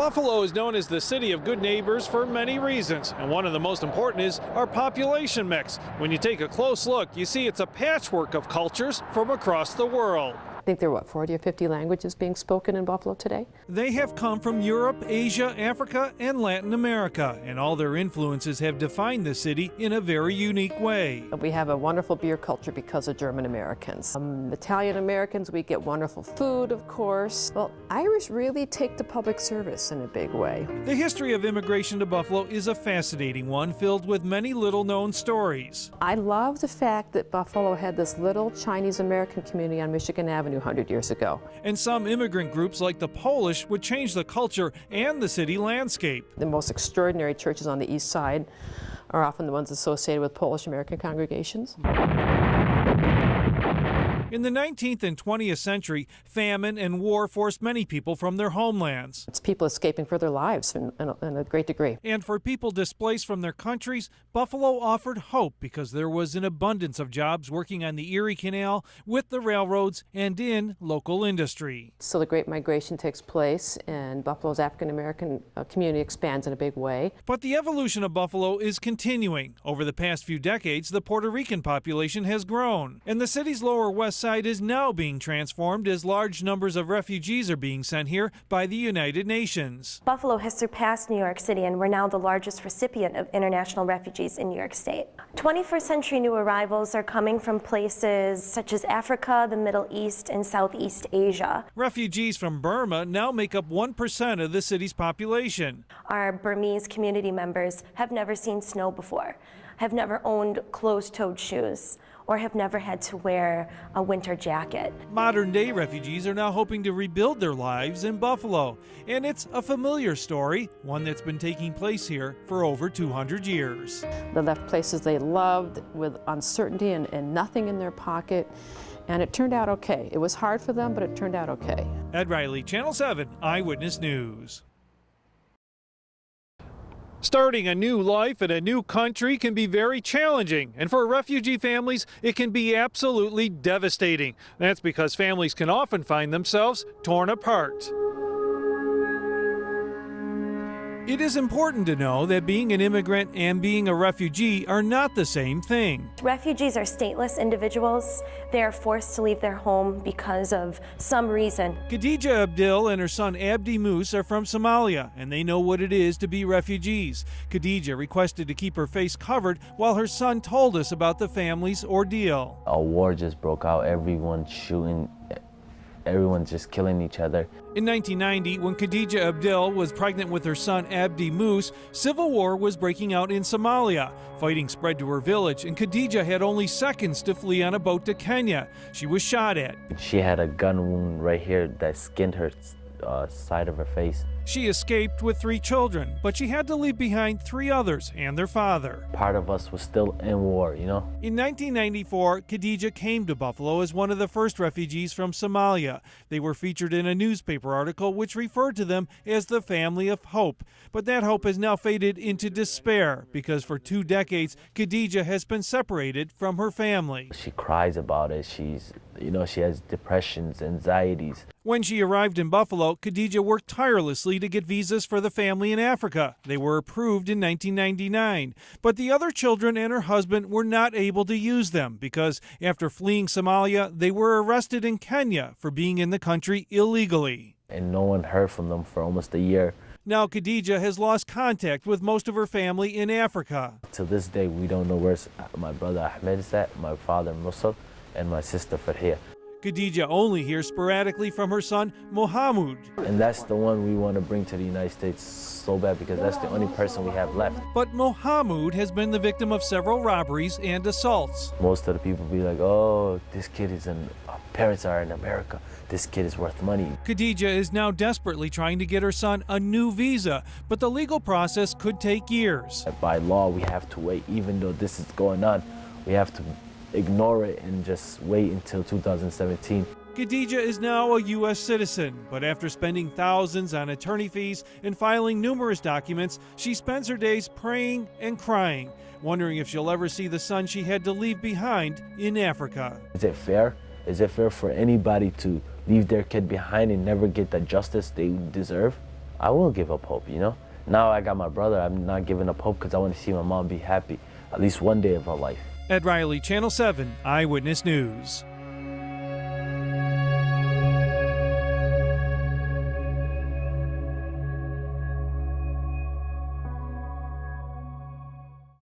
Buffalo is known as the city of good neighbors for many reasons, and one of the most important is our population mix. When you take a close look, you see it's a patchwork of cultures from across the world. I think there are, 40 or 50 languages being spoken in Buffalo today? They have come from Europe, Asia, Africa, and Latin America, and all their influences have defined the city in a very unique way. We have a wonderful beer culture because of German Americans. Italian Americans, we get wonderful food, of course. Well, Irish really take to public service in a big way. The history of immigration to Buffalo is a fascinating one, filled with many little-known stories. I love the fact that Buffalo had this little Chinese American community on Michigan Avenue 100 years ago. And some immigrant groups like the Polish would change the culture and the city landscape. The most extraordinary churches on the east side are often the ones associated with Polish American congregations. In the 19th and 20th century, famine and war forced many people from their homelands. It's people escaping for their lives in a great degree. And for people displaced from their countries, Buffalo offered hope because there was an abundance of jobs working on the Erie Canal, with the railroads, and in local industry. So the Great Migration takes place, and Buffalo's African American community expands in a big way. But the evolution of Buffalo is continuing. Over the past few decades, the Puerto Rican population has grown, and the city's lower west side is now being transformed as large numbers of refugees are being sent here by the United Nations. Buffalo has surpassed New York City, and we're now the largest recipient of international refugees in New York State. 21st century new arrivals are coming from places such as Africa, the Middle East, and Southeast Asia. Refugees from Burma now make up 1% of the city's population. Our Burmese community members have never seen snow before, have never owned closed-toed shoes, or have never had to wear a winter jacket. Modern-day refugees are now hoping to rebuild their lives in Buffalo. And it's a familiar story, one that's been taking place here for over 200 years. They left places they loved with uncertainty and nothing in their pocket, and it turned out okay. It was hard for them, but it turned out okay. Ed Riley, Channel 7 Eyewitness News. Starting a new life in a new country can be very challenging, and for refugee families, it can be absolutely devastating. That's because families can often find themselves torn apart. It is important to know that being an immigrant and being a refugee are not the same thing. Refugees are stateless individuals. They are forced to leave their home because of some reason. Khadija Abdil and her son Abdi Moose are from Somalia, and they know what it is to be refugees. Khadija requested to keep her face covered while her son told us about the family's ordeal. A war just broke out, everyone shooting, everyone's just killing each other. In 1990, when Khadija Abdil was pregnant with her son Abdi Moose, civil war was breaking out in Somalia. Fighting spread to her village, and Khadija had only seconds to flee on a boat to Kenya. She was shot at. She had a gun wound right here that skinned her side of her face. She escaped with 3 children, but she had to leave behind 3 others and their father. Part of us was still in war, you know? In 1994, Khadija came to Buffalo as one of the first refugees from Somalia. They were featured in a newspaper article which referred to them as the family of hope. But that hope has now faded into despair because for 2 decades, Khadija has been separated from her family. She cries about it. She has depressions, anxieties. When she arrived in Buffalo, Khadija worked tirelessly to get visas for the family in Africa. They were approved in 1999. But the other children and her husband were not able to use them because after fleeing Somalia, they were arrested in Kenya for being in the country illegally. And no one heard from them for almost a year. Now Khadija has lost contact with most of her family in Africa. To this day, we don't know where my brother Ahmed is at, my father Musab, and my sister Farhia. Khadija only hears sporadically from her son, Mohammed. And that's the one we want to bring to the United States so bad because that's the only person we have left. But Mohammed has been the victim of several robberies and assaults. Most of the people be like, oh, this kid is parents are in America. This kid is worth money. Khadija is now desperately trying to get her son a new visa, but the legal process could take years. By law, we have to wait. Even though this is going on, we have to ignore it and just wait until 2017. Khadija is now a U.S. citizen, but after spending thousands on attorney fees and filing numerous documents, she spends her days praying and crying, wondering if she'll ever see the son she had to leave behind in Africa. Is it fair? Is it fair for anybody to leave their kid behind and never get the justice they deserve? I will give up hope, you know? Now I got my brother, I'm not giving up hope because I want to see my mom be happy, at least one day of her life. Ed Riley, Channel 7 Eyewitness News.